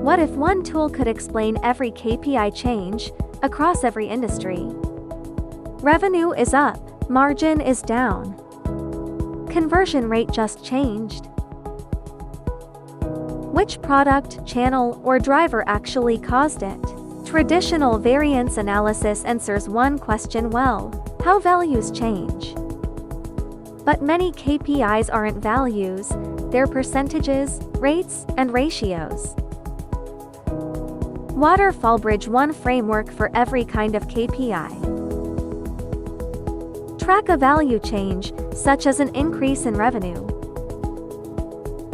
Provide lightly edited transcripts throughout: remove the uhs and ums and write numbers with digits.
What if one tool could explain every KPI change across every industry? Revenue is up, margin is down. Conversion rate just changed. Which product, channel, or driver actually caused it? Traditional variance analysis answers one question well: how values change. But many KPIs aren't values, they're percentages, rates, and ratios. WaterfallBridge One framework for every kind of KPI. Track a value change, such as an increase in revenue.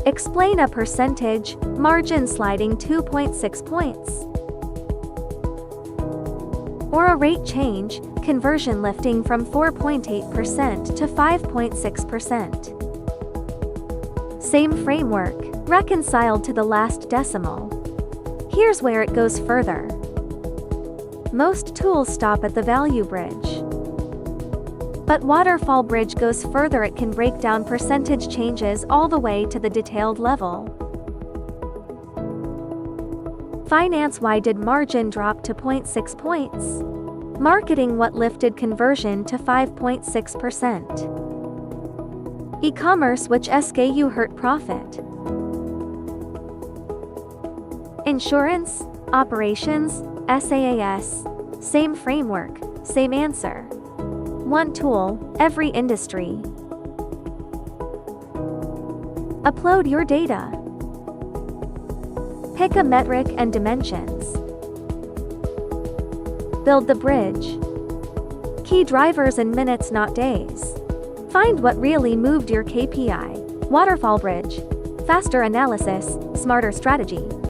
Explain a percentage, margin sliding 2.6 points. Or a rate change, conversion lifting from 4.8% to 5.6%. Same framework, reconciled to the last decimal. Here's where it goes further. Most tools stop at the value bridge. But WaterfallBridge goes further. It can break down percentage changes all the way to the detailed level. Finance: why did margin drop to 0.6 points? Marketing: what lifted conversion to 5.6%? E-commerce: which SKU hurt profit? Insurance, operations, SaaS. Same framework, same answer. One tool, every industry. Upload your data. Pick a metric and dimensions. Build the bridge. Key drivers in minutes, not days. Find what really moved your KPI. WaterfallBridge. Faster analysis, smarter strategy.